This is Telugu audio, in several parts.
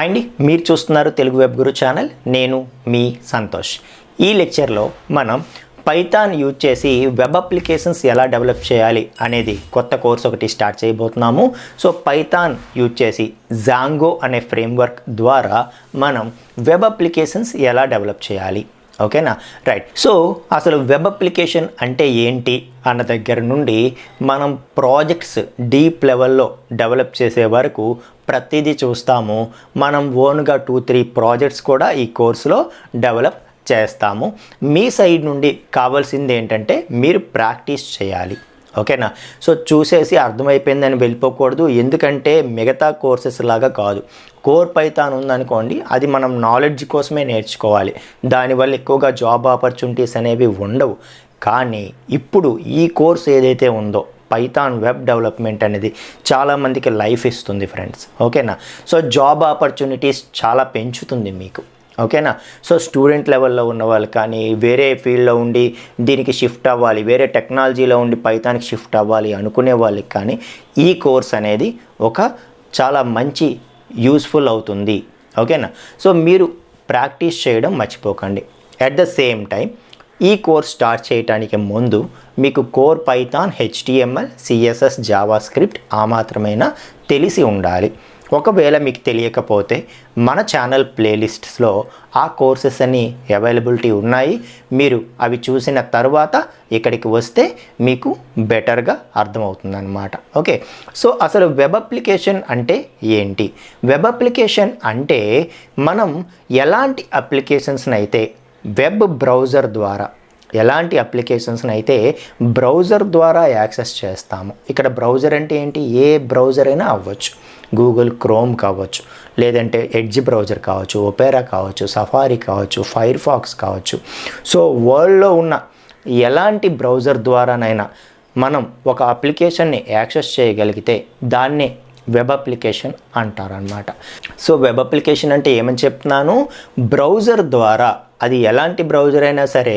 హాయ్ అండి, మీరు చూస్తున్నారు తెలుగు వెబ్ గురు ఛానల్. నేను మీ సంతోష్. ఈ లెక్చర్లో మనం పైథాన్ యూజ్ చేసి వెబ్ అప్లికేషన్స్ ఎలా డెవలప్ చేయాలి అనేది కొత్త కోర్స్ ఒకటి స్టార్ట్ చేయబోతున్నాము. సో పైథాన్ యూజ్ చేసి జాంగో అనే ఫ్రేమ్వర్క్ ద్వారా మనం వెబ్ అప్లికేషన్స్ ఎలా డెవలప్ చేయాలి, ఓకేనా? రైట్. సో అసలు వెబ్ అప్లికేషన్ అంటే ఏంటి అన్న దగ్గర నుండి మనం ప్రాజెక్ట్స్ డీప్ లెవెల్లో డెవలప్ చేసే వరకు ప్రతిదీ చూస్తాము. మనం ఓన్గా 2-3 ప్రాజెక్ట్స్ కూడా ఈ కోర్సులో డెవలప్ చేస్తాము. మీ సైడ్ నుండి కావాల్సింది ఏంటంటే మీరు ప్రాక్టీస్ చేయాలి, ఓకేనా? సో చూసేసి అర్థమైపోయిందని వెళ్ళిపోకూడదు. ఎందుకంటే మిగతా కోర్సెస్ లాగా కాదు. కోర్ పైథాన్ ఉందనుకోండి, అది మనం నాలెడ్జ్ కోసమే నేర్చుకోవాలి. దానివల్ల ఎక్కువగా జాబ్ ఆపర్చునిటీస్ అనేవి ఉండవు. కానీ ఇప్పుడు ఈ కోర్స్ ఏదైతే ఉందో పైథాన్ వెబ్ డెవలప్మెంట్ అనేది చాలామందికి లైఫ్ ఇస్తుంది ఫ్రెండ్స్, ఓకేనా? సో జాబ్ ఆపర్చునిటీస్ చాలా పెంచుతుంది మీకు, ఓకేనా? సో స్టూడెంట్ లెవెల్లో ఉన్న వాళ్ళు కానీ, వేరే ఫీల్డ్లో ఉండి దీనికి షిఫ్ట్ అవ్వాలి, వేరే టెక్నాలజీలో ఉండి పైథాన్కి షిఫ్ట్ అవ్వాలి అనుకునే వాళ్ళకి కానీ ఈ కోర్స్ అనేది ఒక చాలా మంచి యూస్ఫుల్ అవుతుంది, ఓకేనా? సో మీరు ప్రాక్టీస్ చేయడం మర్చిపోకండి. అట్ ద సేమ్ టైం ఈ కోర్స్ స్టార్ట్ చేయడానికి ముందు మీకు core Python, HTML, CSS, Java script ఆ మాత్రమైనా తెలిసి ఉండాలి. ఒకవేళ మీకు తెలియకపోతే మన ఛానల్ ప్లేలిస్ట్స్లో ఆ కోర్సెస్ అన్నీ అవైలబిలిటీ ఉన్నాయి. మీరు అవి చూసిన తర్వాత ఇక్కడికి వస్తే మీకు బెటర్గా అర్థమవుతుందన్నమాట, ఓకే? సో అసలు వెబ్ అప్లికేషన్ అంటే ఏంటి? వెబ్ అప్లికేషన్ అంటే మనం ఎలాంటి అప్లికేషన్స్ని అయితే వెబ్ బ్రౌజర్ ద్వారా ఎలాంటి అప్లికేషన్స్ని అయితే బ్రౌజర్ ద్వారా యాక్సెస్ చేస్తాము. ఇక్కడ బ్రౌజర్ అంటే ఏంటి? ఏ బ్రౌజర్ అయినా అవ్వచ్చు. గూగుల్ క్రోమ్ కావచ్చు, లేదంటే ఎడ్జ్ బ్రౌజర్ కావచ్చు, ఒపేరా కావచ్చు, సఫారీ కావచ్చు, ఫైర్ ఫాక్స్ కావచ్చు. సో వరల్డ్లో ఉన్న ఎలాంటి బ్రౌజర్ ద్వారానైనా మనం ఒక అప్లికేషన్ని యాక్సెస్ చేయగలిగితే దాన్నే వెబ్ అప్లికేషన్ అంటారనమాట. సో వెబ్ అప్లికేషన్ అంటే ఏమని చెప్తున్నాను? బ్రౌజర్ ద్వారా, అది ఎలాంటి బ్రౌజర్ అయినా సరే,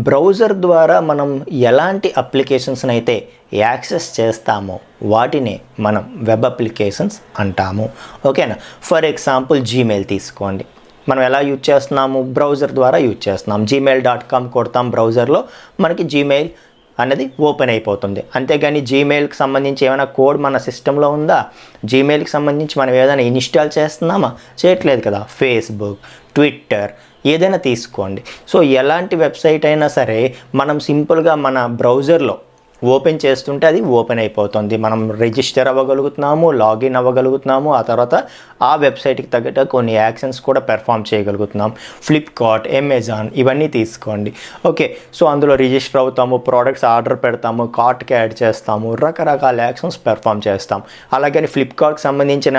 బ్రౌజర్ ద్వారా మనం ఎలాంటి అప్లికేషన్స్ని అయితే యాక్సెస్ చేస్తామో వాటినే మనం వెబ్ అప్లికేషన్స్ అంటాము, ఓకేనా? ఫర్ ఎగ్జాంపుల్ జీమెయిల్ తీసుకోండి. మనం ఎలా యూజ్ చేస్తున్నాము? బ్రౌజర్ ద్వారా యూజ్ చేస్తున్నాం. gmail.com కొడతాం బ్రౌజర్లో, మనకి జీమెయిల్ అనేది ఓపెన్ అయిపోతుంది. అంతేగాని జీమెయిల్కి సంబంధించి ఏమైనా కోడ్ మన సిస్టంలో ఉందా? జీమెయిల్కి సంబంధించి మనం ఏదైనా ఇన్స్టాల్ చేస్తున్నామా? చేయట్లేదు కదా. ఫేస్బుక్, ట్విట్టర్ ఏదైనా తీసుకోండి. సో ఎలాంటి వెబ్సైట్ అయినా సరే మనం సింపుల్గా మన బ్రౌజర్లో ఓపెన్ చేస్తుంటే అది ఓపెన్ అయిపోతుంది. మనం రిజిస్టర్ అవ్వగలుగుతున్నాము, లాగిన్ అవ్వగలుగుతున్నాము, ఆ తర్వాత ఆ వెబ్సైట్కి తగ్గట్టు కొన్ని యాక్షన్స్ కూడా పెర్ఫామ్ చేయగలుగుతున్నాం. ఫ్లిప్కార్ట్, అమెజాన్ ఇవన్నీ తీసుకోండి, ఓకే? సో అందులో రిజిస్టర్ అవుతాము, ప్రోడక్ట్స్ ఆర్డర్ పెడతాము, కార్ట్కి యాడ్ చేస్తాము, రకరకాల యాక్షన్స్ పెర్ఫామ్ చేస్తాం. అలాగని ఫ్లిప్కార్ట్కి సంబంధించిన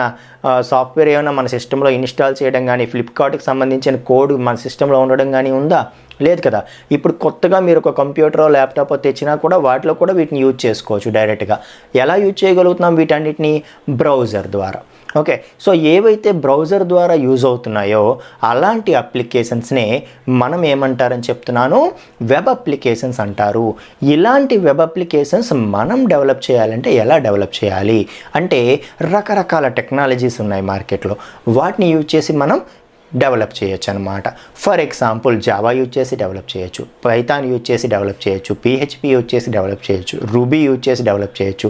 సాఫ్ట్వేర్ ఏమైనా మన సిస్టంలో ఇన్స్టాల్ చేయడం కానీ, ఫ్లిప్కార్ట్కి సంబంధించిన కోడ్ మన సిస్టంలో ఉండడం కానీ ఉందా? లేదు కదా. ఇప్పుడు కొత్తగా మీరు ఒక కంప్యూటర్, ల్యాప్టాప్ తెచ్చినా కూడా వాటిలో కూడా వీటిని యూజ్ చేసుకోవచ్చు డైరెక్ట్గా. ఎలా యూజ్ చేయగలుగుతున్నాం వీటన్నిటిని? బ్రౌజర్ ద్వారా, ఓకే? సో ఏవైతే బ్రౌజర్ ద్వారా యూజ్ అవుతున్నాయో అలాంటి అప్లికేషన్స్నే మనం ఏమంటారని చెప్తున్నాను? వెబ్ అప్లికేషన్స్ అంటారు. ఇలాంటి వెబ్ అప్లికేషన్స్ మనం డెవలప్ చేయాలంటే ఎలా డెవలప్ చేయాలి అంటే, రకరకాల టెక్నాలజీస్ ఉన్నాయి మార్కెట్లో, వాటిని యూజ్ చేసి మనం డెవలప్ చేయొచ్చు అనమాట. ఫర్ ఎగ్జాంపుల్ జావా యూజ్ చేసి డెవలప్ చేయొచ్చు, పైథాన్ యూజ్ చేసి డెవలప్ చేయొచ్చు, PHP యూజ్ చేసి డెవలప్ చేయొచ్చు, రూబీ యూజ్ చేసి డెవలప్ చేయొచ్చు,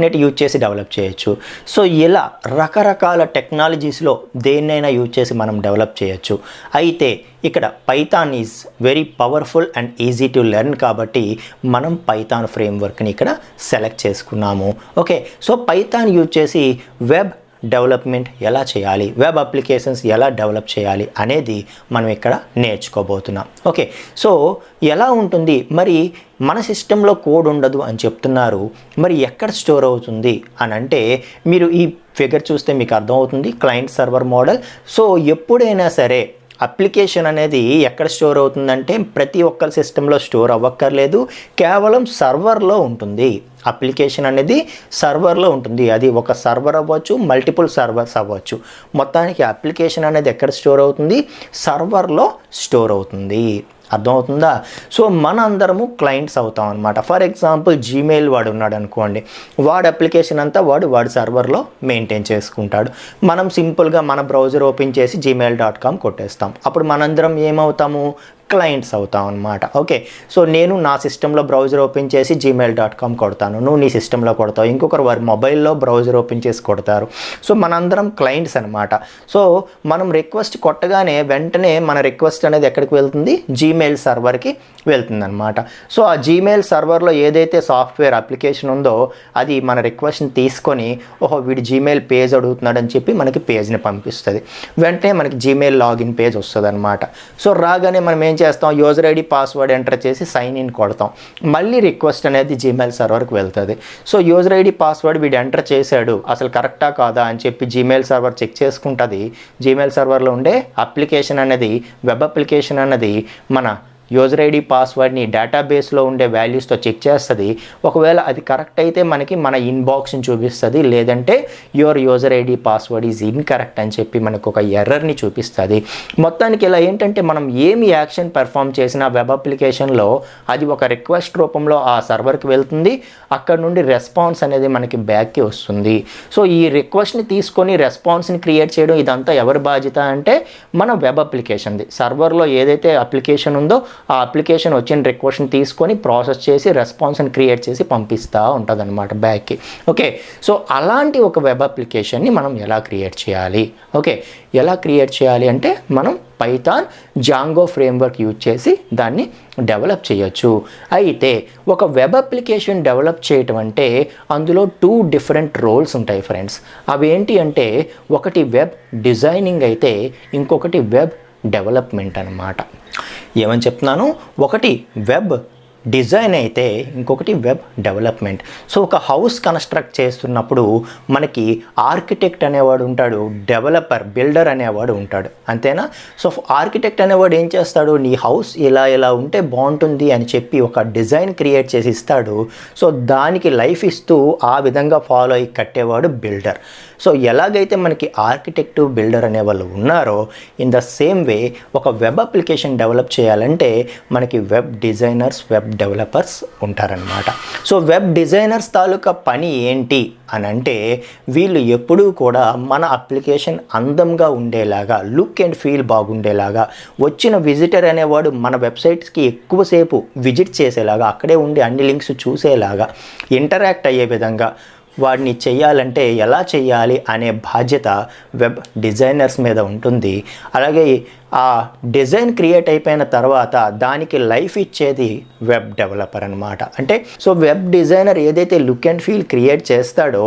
.NET యూజ్ చేసి డెవలప్ చేయొచ్చు. సో ఇలా రకరకాల టెక్నాలజీస్లో దేన్నైనా యూజ్ చేసి మనం డెవలప్ చేయొచ్చు. అయితే ఇక్కడ Python is very powerful and easy to learn కాబట్టి మనం పైథాన్ ఫ్రేమ్వర్క్ని ఇక్కడ సెలెక్ట్ చేసుకున్నాము, ఓకే? సో పైథాన్ యూజ్ చేసి వెబ్ డెవలప్మెంట్ ఎలా చేయాలి, వెబ్ అప్లికేషన్స్ ఎలా డెవలప్ చేయాలి అనేది మనం ఇక్కడ నేర్చుకోబోతున్నాం, ఓకే? సో ఎలా ఉంటుంది మరి? మన సిస్టంలో కోడ్ ఉండదు అని చెప్తున్నారు, మరి ఎక్కడ స్టోర్ అవుతుంది అని అంటే, మీరు ఈ ఫిగర్ చూస్తే మీకు అర్థమవుతుంది. Client server model. సో ఎప్పుడైనా సరే అప్లికేషన్ అనేది ఎక్కడ స్టోర్ అవుతుందంటే ప్రతి ఒక్కరి సిస్టంలో స్టోర్ అవ్వక్కర్లేదు, కేవలం సర్వర్లో ఉంటుంది. అప్లికేషన్ అనేది సర్వర్లో ఉంటుంది. అది ఒక సర్వర్ అవ్వచ్చు, మల్టిపుల్ సర్వర్స్ అవ్వచ్చు. మొత్తానికి అప్లికేషన్ అనేది ఎక్కడ స్టోర్ అవుతుంది? సర్వర్లో స్టోర్ అవుతుంది. అర్థమవుతుందా? సో మన అందరము క్లయింట్స్ అవుతాం అనమాట. ఫర్ ఎగ్జాంపుల్ జీమెయిల్ వాడు ఉన్నాడు అనుకోండి, వాడు అప్లికేషన్ అంతా వాడి సర్వర్లో మెయింటైన్ చేసుకుంటాడు. మనం సింపుల్గా మన బ్రౌజర్ ఓపెన్ చేసి gmail.com కొట్టేస్తాం. అప్పుడు మనందరం ఏమవుతాము? క్లయింట్స్ అవుతాం అనమాట. ఓకే, సో నేను నా సిస్టంలో బ్రౌజర్ ఓపెన్ చేసి gmail.com కొడతాను, నువ్వు నీ సిస్టంలో కొడతావు, ఇంకొకరు వారి మొబైల్లో బ్రౌజర్ ఓపెన్ చేసి కొడతారు. సో మనందరం క్లయింట్స్ అనమాట. సో మనం రిక్వెస్ట్ కొట్టగానే వెంటనే మన రిక్వెస్ట్ అనేది ఎక్కడికి వెళ్తుంది? జీమెయిల్ సర్వర్కి వెళ్తుంది అనమాట. సో ఆ జీమెయిల్ సర్వర్లో ఏదైతే సాఫ్ట్వేర్ అప్లికేషన్ ఉందో అది మన రిక్వెస్ట్ని తీసుకొని, ఓహో వీడు జీమెయిల్ పేజ్ అడుగుతున్నాడు అని చెప్పి మనకి పేజ్ని పంపిస్తుంది. వెంటనే మనకి జీమెయిల్ లాగిన్ పేజ్ వస్తుంది అనమాట. సో రాగానే మనం ఏం చేస్తాం? యూజర్ ఐడి పాస్వర్డ్ ఎంటర్ చేసి సైన్ ఇన్ కొడతాం. మళ్ళీ రిక్వెస్ట్ అనేది జీమెయిల్ సర్వర్కి వెళ్తుంది. సో యూజర్ ఐడి పాస్వర్డ్ వీడు ఎంటర్ చేశాడు, అసలు కరెక్టా కాదా అని చెప్పి జీమెయిల్ సర్వర్ చెక్ చేసుకుంటుంది. జీమెయిల్ సర్వర్లో ఉండే అప్లికేషన్ అనేది, వెబ్ అప్లికేషన్ అన్నది మన యూజర్ ఐడి పాస్వర్డ్ని డేటాబేస్లో ఉండే వాల్యూస్తో చెక్ చేస్తుంది. ఒకవేళ అది కరెక్ట్ అయితే మనకి మన ఇన్బాక్స్ని చూపిస్తుంది, లేదంటే your user ID password is incorrect అని చెప్పి మనకు ఒక ఎర్రర్ని చూపిస్తుంది. మొత్తానికి ఇలా ఏంటంటే మనం ఏమి యాక్షన్ పెర్ఫామ్ చేసినా వెబ్ అప్లికేషన్లో అది ఒక రిక్వెస్ట్ రూపంలో ఆ సర్వర్కి వెళ్తుంది. అక్కడ నుండి రెస్పాన్స్ అనేది మనకి బ్యాక్కి వస్తుంది. సో ఈ రిక్వెస్ట్ని తీసుకొని రెస్పాన్స్ని క్రియేట్ చేయడం ఇదంతా ఎవరి బాధ్యత అంటే మన వెబ్ అప్లికేషన్ది. సర్వర్లో ఏదైతే అప్లికేషన్ ఉందో ఆ అప్లికేషన్ వచ్చిన రిక్వెస్ట్ని తీసుకొని ప్రాసెస్ చేసి రెస్పాన్స్ని క్రియేట్ చేసి పంపిస్తూ ఉంటుంది అనమాట బ్యాక్కి. ఓకే, సో అలాంటి ఒక వెబ్ అప్లికేషన్ని మనం ఎలా క్రియేట్ చేయాలి? ఓకే, ఎలా క్రియేట్ చేయాలి అంటే మనం పైథాన్ జాంగో ఫ్రేమ్వర్క్ యూజ్ చేసి దాన్ని డెవలప్ చేయొచ్చు. అయితే ఒక వెబ్ అప్లికేషన్ డెవలప్ చేయటం అంటే అందులో 2 డిఫరెంట్ రోల్స్ ఉంటాయి ఫ్రెండ్స్. అవి ఏంటి అంటే ఒకటి వెబ్ డిజైనింగ్ అయితే ఇంకొకటి వెబ్ డెవలప్మెంట్ అనమాట. ఏమని చెప్తున్నాను? ఒకటి వెబ్ డిజైన్ అయితే ఇంకొకటి వెబ్ డెవలప్మెంట్. సో ఒక హౌస్ కన్స్ట్రక్ట్ చేస్తున్నప్పుడు మనకి ఆర్కిటెక్ట్ అనేవాడు ఉంటాడు, డెవలపర్ బిల్డర్ అనేవాడు ఉంటాడు, అంతేనా? సో ఆర్కిటెక్ట్ అనేవాడు ఏం చేస్తాడు? నీ హౌస్ ఇలా ఉంటే బాగుంటుంది అని చెప్పి ఒక డిజైన్ క్రియేట్ చేసి ఇస్తాడు. సో దానికి లైఫ్ ఇస్తూ ఆ విధంగా ఫాలో అయ్యి కట్టేవాడు బిల్డర్. సో ఎలాగైతే మనకి ఆర్కిటెక్ట్ బిల్డర్ అనే వాళ్ళు ఉన్నారో ఇన్ ద సేమ్ వే ఒక వెబ్ అప్లికేషన్ డెవలప్ చేయాలంటే మనకి వెబ్ డిజైనర్స్, వెబ్ డెవలపర్స్ ఉంటారనమాట. సో వెబ్ డిజైనర్స్ తాలూకా పని ఏంటి అని అంటే వీళ్ళు ఎప్పుడూ కూడా మన అప్లికేషన్ అందంగా ఉండేలాగా, లుక్ అండ్ ఫీల్ బాగుండేలాగా, వచ్చిన విజిటర్ అనేవాడు మన వెబ్సైట్స్కి ఎక్కువసేపు విజిట్ చేసేలాగా, అక్కడే ఉండి అన్ని లింక్స్ చూసేలాగా, ఇంటరాక్ట్ అయ్యే విధంగా వాడిని చేయాలంటే ఎలా చేయాలి అనే బాధ్యత వెబ్ డిజైనర్స్ మీద ఉంటుంది. అలాగే ఆ డిజైన్ క్రియేట్ అయిపోయిన తర్వాత దానికి లైఫ్ ఇచ్చేది వెబ్ డెవలపర్ అనమాట. అంటే సో వెబ్ డిజైనర్ ఏదైతే లుక్ అండ్ ఫీల్ క్రియేట్ చేస్తాడో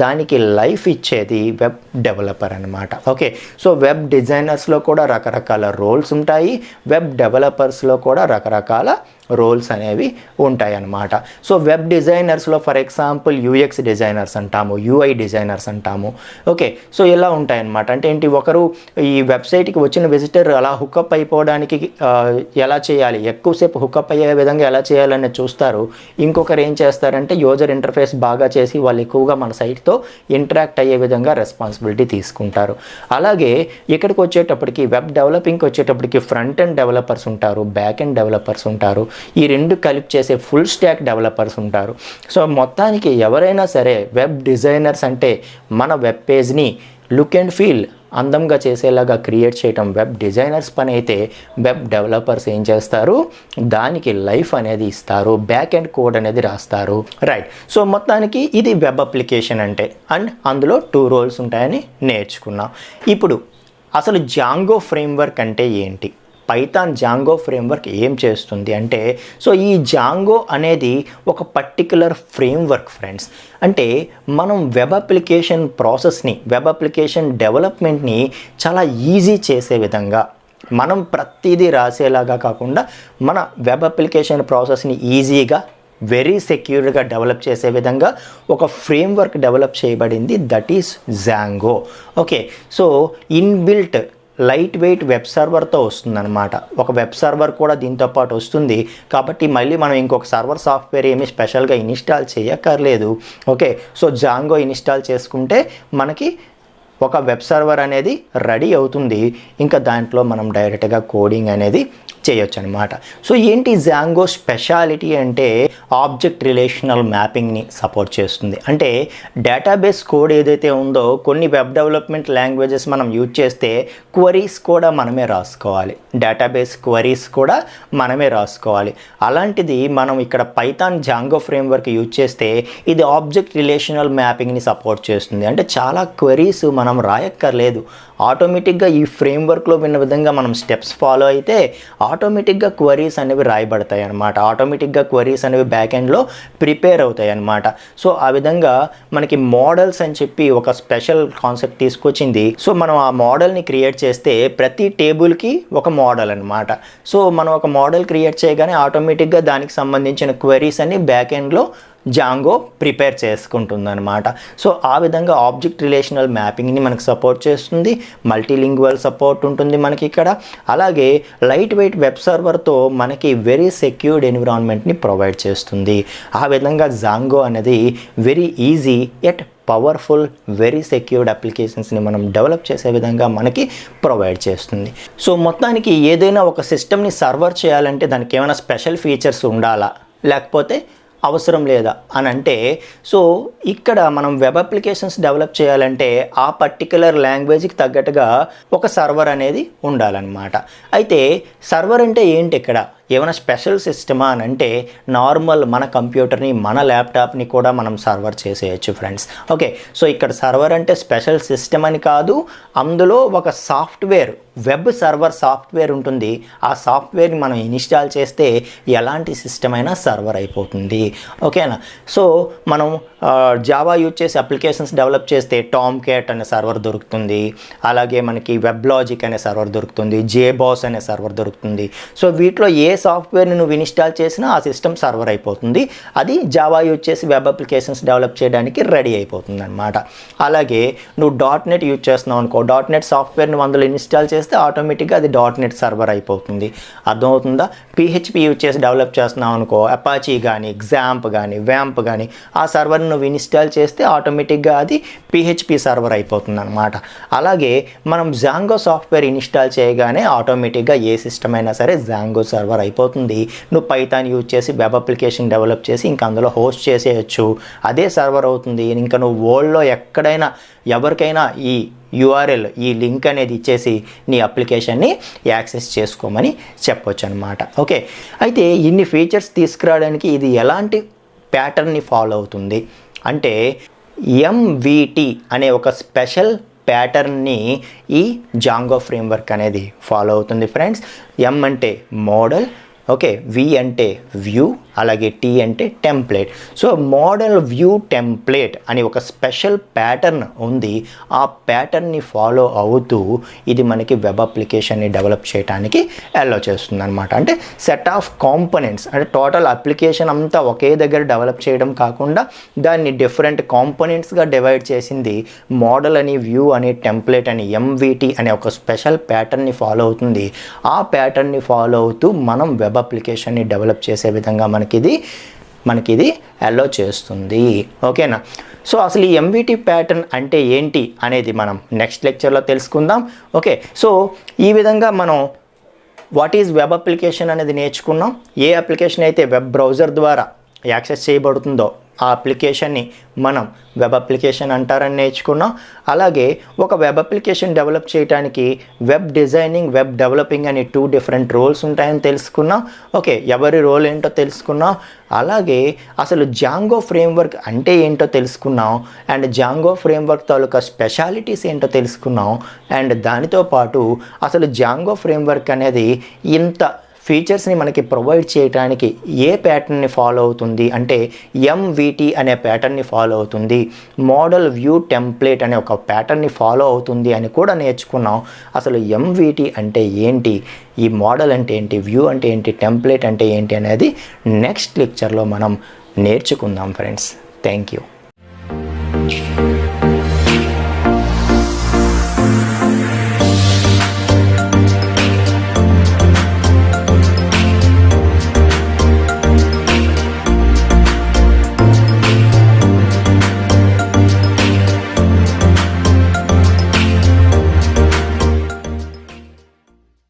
దానికి లైఫ్ ఇచ్చేది వెబ్ డెవలపర్ అనమాట. ఓకే, సో వెబ్ డిజైనర్స్లో కూడా రకరకాల రోల్స్ ఉంటాయి, వెబ్ డెవలపర్స్లో కూడా రకరకాల రోల్స్ అనేవి ఉంటాయి అన్నమాట. సో వెబ్ డిజైనర్స్లో ఫర్ ఎగ్జాంపుల్ యూఎక్స్ డిజైనర్స్ అంటాము, యూఐ డిజైనర్స్ అంటాము. ఓకే, సో ఇలా ఉంటాయన్నమాట. అంటే ఏంటి, ఒకరు ఈ వెబ్సైట్కి వచ్చిన విజిటర్ అలా హుకప్ అయిపోవడానికి ఎలా చేయాలి, ఎక్కువసేపు హుకప్ అయ్యే విధంగా ఎలా చేయాలని చూస్తారు. ఇంకొకరు ఏం చేస్తారంటే యూజర్ ఇంటర్ఫేస్ బాగా చేసి వాళ్ళు ఎక్కువగా మన సైట్తో ఇంటరాక్ట్ అయ్యే విధంగా రెస్పాన్సిబిలిటీ తీసుకుంటారు. అలాగే ఇక్కడికి వచ్చేటప్పటికి వెబ్ డెవలపింగ్కి వచ్చేటప్పటికి ఫ్రంట్ ఎండ్ డెవలపర్స్ ఉంటారు, బ్యాక్ ఎండ్ డెవలపర్స్ ఉంటారు, ఈ రెండు కలిపి చేసే ఫుల్ స్టాక్ డెవలపర్స్ ఉంటారు. సో మొత్తానికి ఎవరైనా సరే వెబ్ డిజైనర్స్ అంటే మన వెబ్ పేజ్ని లుక్ అండ్ ఫీల్ అందంగా చేసేలాగా క్రియేట్ చేయటం వెబ్ డిజైనర్స్ పని అయితే, వెబ్ డెవలపర్స్ ఏం చేస్తారు, దానికి లైఫ్ అనేది ఇస్తారు, బ్యాక్ ఎండ్ కోడ్ అనేది రాస్తారు. రైట్, సో మొత్తానికి ఇది వెబ్ అప్లికేషన్ అంటే. అండ్ అందులో 2 రోల్స్ ఉంటాయని నేర్చుకున్నాం. ఇప్పుడు అసలు జాంగో ఫ్రేమ్వర్క్ అంటే ఏంటి, పైథాన్ జాంగో ఫ్రేమ్వర్క్ ఏం చేస్తుంది అంటే, సో ఈ జాంగో అనేది ఒక పర్టిక్యులర్ ఫ్రేమ్వర్క్ ఫ్రెండ్స్. అంటే మనం వెబ్ అప్లికేషన్ ప్రాసెస్ని, వెబ్ అప్లికేషన్ డెవలప్మెంట్ని చాలా ఈజీ చేసే విధంగా, మనం ప్రతిదీ రాసేలాగా కాకుండా మన వెబ్ అప్లికేషన్ ప్రాసెస్ని ఈజీగా వెరీ సెక్యూర్గా డెవలప్ చేసే విధంగా ఒక ఫ్రేమ్వర్క్ డెవలప్ చేయబడింది, that is Django. Okay, so inbuilt lightweight web సర్వర్తో వస్తుందన్నమాట. ఒక వెబ్ సర్వర్ కూడా దీంతో పాటు వస్తుంది. కాబట్టి మళ్ళీ మనం ఇంకొక సర్వర్ సాఫ్ట్వేర్ ఏమీ స్పెషల్గా ఇన్స్టాల్ చేయక్కర్లేదు. ఓకే, సో జాంగో ఇన్స్టాల్ చేసుకుంటే మనకి ఒక వెబ్ సర్వర్ అనేది రెడీ అవుతుంది. ఇంకా దాంట్లో మనం డైరెక్ట్గా కోడింగ్ అనేది చేయొచ్చు అనమాట. సో ఏంటి జాంగో స్పెషాలిటీ అంటే ఆబ్జెక్ట్ రిలేషనల్ మ్యాపింగ్ని సపోర్ట్ చేస్తుంది. అంటే డేటాబేస్ కోడ్ ఏదైతే ఉందో కొన్ని వెబ్ డెవలప్మెంట్ లాంగ్వేజెస్ మనం యూజ్ చేస్తే క్వరీస్ కూడా మనమే రాసుకోవాలి, డేటాబేస్ క్వరీస్ కూడా మనమే రాసుకోవాలి. అలాంటిది మనం ఇక్కడ పైథాన్ జాంగో ఫ్రేమ్వర్క్ యూజ్ చేస్తే ఇది ఆబ్జెక్ట్ రిలేషనల్ మ్యాపింగ్ని సపోర్ట్ చేస్తుంది. అంటే చాలా క్వరీస్ మనం రాయక్కర్లేదు, ఆటోమేటిక్గా ఈ ఫ్రేమ్వర్క్లో విన్న విధంగా మనం స్టెప్స్ ఫాలో అయితే ఆటోమేటిక్గా క్వరీస్ అనేవి రాయబడతాయి అన్నమాట. ఆటోమేటిక్గా క్వరీస్ అనేవి బ్యాక్ ఎండ్లో ప్రిపేర్ అవుతాయి అన్నమాట. సో ఆ విధంగా మనకి మోడల్స్ అని చెప్పి ఒక స్పెషల్ కాన్సెప్ట్ తీసుకొచ్చింది. సో మనం ఆ మోడల్ని క్రియేట్ చేస్తే ప్రతి టేబుల్కి ఒక మోడల్ అనమాట. సో మనం ఒక మోడల్ క్రియేట్ చేయగానే ఆటోమేటిక్గా దానికి సంబంధించిన క్వరీస్ అన్ని బ్యాక్ ఎండ్లో జాంగో ప్రిపేర్ చేసుకుంటుంది అనమాట. సో ఆ విధంగా ఆబ్జెక్ట్ రిలేషనల్ మ్యాపింగ్ని మనకు సపోర్ట్ చేస్తుంది, మల్టీలింగ్వల్ సపోర్ట్ ఉంటుంది మనకి ఇక్కడ. అలాగే లైట్ వెయిట్ వెబ్ సర్వర్తో మనకి వెరీ సెక్యూర్డ్ ఎన్విరాన్మెంట్ని ప్రొవైడ్ చేస్తుంది. ఆ విధంగా జాంగో అనేది very easy at powerful very secured అప్లికేషన్స్ని మనం డెవలప్ చేసే విధంగా మనకి ప్రొవైడ్ చేస్తుంది. సో మొత్తానికి ఏదైనా ఒక సిస్టమ్ని సర్వర్ చేయాలంటే దానికి ఏమైనా స్పెషల్ ఫీచర్స్ ఉండాలా లేకపోతే అవసరం లేదా అని అంటే, సో ఇక్కడ మనం వెబ్ అప్లికేషన్స్ డెవలప్ చేయాలంటే ఆ పర్టికులర్ లాంగ్వేజ్కి తగ్గట్టుగా ఒక సర్వర్ అనేది ఉండాలన్నమాట. అయితే సర్వర్ అంటే ఏంటి, ఇక్కడ ఏమైనా స్పెషల్ సిస్టమా అని అంటే నార్మల్ మన కంప్యూటర్ని మన ల్యాప్టాప్ని కూడా మనం సర్వర్ చేసేయచ్చు ఫ్రెండ్స్. ఓకే, సో ఇక్కడ సర్వర్ అంటే స్పెషల్ సిస్టమ్ అని కాదు, అందులో ఒక సాఫ్ట్వేర్ వెబ్ సర్వర్ సాఫ్ట్వేర్ ఉంటుంది. ఆ సాఫ్ట్వేర్ని మనం ఇన్స్టాల్ చేస్తే ఎలాంటి సిస్టమ్ అయినా సర్వర్ అయిపోతుంది. ఓకేనా. సో మనం జావా యూజ్ చేసి అప్లికేషన్స్ డెవలప్ చేస్తే టామ్ క్యాట్ అనే సర్వర్ దొరుకుతుంది, అలాగే మనకి వెబ్ లాజిక్ అనే సర్వర్ దొరుకుతుంది, జేబాస్ అనే సర్వర్ దొరుకుతుంది. సో వీటిలో ఏ సాఫ్ట్వేర్ని నువ్వు ఇన్స్టాల్ చేసినా ఆ సిస్టమ్ సర్వర్ అయిపోతుంది. అది జావా యూజ్ చేసి వెబ్ అప్లికేషన్స్ డెవలప్ చేయడానికి రెడీ అయిపోతుంది అనమాట. అలాగే నువ్వు .NET యూజ్ చేస్తున్నావు అనుకో, .NET సాఫ్ట్వేర్ని అందులో ఇన్స్టాల్ చేస్తే ఆటోమేటిక్గా అది .NET సర్వర్ అయిపోతుంది. అర్థమవుతుందా. PHP యూజ్ చేసి డెవలప్ చేస్తున్నావు అనుకో, అపాచీ కానీ XAMPP కానీ వ్యాంప్ కానీ ఆ సర్వర్ని నువ్వు ఇన్స్టాల్ చేస్తే ఆటోమేటిక్గా అది PHP సర్వర్ అయిపోతుంది అనమాట. అలాగే మనం జాంగో సాఫ్ట్వేర్ ఇన్స్టాల్ చేయగానే ఆటోమేటిక్గా ఏ సిస్టమ్ అయినా సరే జాంగో సర్వర్ అయిపోతుంది. నువ్వు పైథాన్ యూజ్ చేసి వెబ్ అప్లికేషన్ డెవలప్ చేసి ఇంకా అందులో హోస్ట్ చేసేయచ్చు, అదే సర్వర్ అవుతుంది. ఇంకా నువ్వు వరల్డ్లో ఎక్కడైనా ఎవరికైనా ఈ URL ఈ లింక్ అనేది ఇచ్చేసి నీ అప్లికేషన్ని యాక్సెస్ చేసుకోమని చెప్పొచ్చు అనమాట. ఓకే, అయితే ఇన్ని ఫీచర్స్ తీసుకురావడానికి ఇది ఎలాంటి ప్యాటర్న్ని ఫాలో అవుతుంది అంటే MVT అనే ఒక స్పెషల్ ప్యాటర్న్ని ఈ జాంగో ఫ్రేమ్వర్క్ అనేది ఫాలో అవుతుంది ఫ్రెండ్స్. M అంటే మోడల్, ఓకే, V అంటే వ్యూ, అలాగే T అంటే template. So model view template అని ఒక స్పెషల్ ప్యాటర్న్ ఉంది. ఆ ప్యాటర్న్ని ఫాలో అవుతూ ఇది మనకి వెబ్ అప్లికేషన్ని డెవలప్ చేయడానికి అలౌ చేస్తుంది అనమాట. అంటే సెట్ ఆఫ్ కాంపోనెంట్స్, అంటే టోటల్ అప్లికేషన్ అంతా ఒకే దగ్గర డెవలప్ చేయడం కాకుండా దాన్ని డిఫరెంట్ కాంపోనెంట్స్గా డివైడ్ చేసింది మోడల్ అని, వ్యూ అని, టెంప్లేట్ అని, MVT అనే ఒక స్పెషల్ ప్యాటర్న్ని ఫాలో అవుతుంది. ఆ ప్యాటర్న్ని ఫాలో అవుతూ మనం వెబ్ అప్లికేషన్ని డెవలప్ చేసే విధంగా మనకి ఇది అలౌ చేస్తుంది. ఓకేనా. సో అసలు ఈ MVT ప్యాటర్న్ అంటే ఏంటి అనేది మనం నెక్స్ట్ లెక్చర్లో తెలుసుకుందాం. ఓకే, సో ఈ విధంగా మనం వాట్ ఈజ్ వెబ్ అప్లికేషన్ అనేది నేర్చుకున్నాం. ఏ అప్లికేషన్ అయితే వెబ్ బ్రౌజర్ ద్వారా యాక్సెస్ చేయబడుతుందో ఆ అప్లికేషన్ని మనం వెబ్ అప్లికేషన్ అంటారని నేర్చుకున్నాం. అలాగే ఒక వెబ్ అప్లికేషన్ డెవలప్ చేయడానికి వెబ్ డిజైనింగ్, వెబ్ డెవలపింగ్ అని 2 డిఫరెంట్ రోల్స్ ఉంటాయని తెలుసుకున్నాం. ఓకే, ఎవరి రోల్ ఏంటో తెలుసుకున్నాం. అలాగే అసలు జాంగో ఫ్రేమ్వర్క్ అంటే ఏంటో తెలుసుకున్నాం. And Django framework taluka specialities ఏంటో తెలుసుకున్నాం. అండ్ దానితో పాటు అసలు జాంగో ఫ్రేమ్వర్క్ అనేది ఇంత ఫీచర్స్ని మనకి ప్రొవైడ్ చేయడానికి ఏ ప్యాటర్న్ని ఫాలో అవుతుంది అంటే MVT అనే ప్యాటర్న్ని ఫాలో అవుతుంది, మోడల్ వ్యూ టెంప్లేట్ అనే ఒక ప్యాటర్న్ని ఫాలో అవుతుంది అని కూడా నేర్చుకున్నాం. అసలు MVT అంటే ఏంటి, ఈ మోడల్ అంటే ఏంటి, వ్యూ అంటే ఏంటి, టెంప్లేట్ అంటే ఏంటి అనేది నెక్స్ట్ లెక్చర్లో మనం నేర్చుకుందాం ఫ్రెండ్స్. Thank you.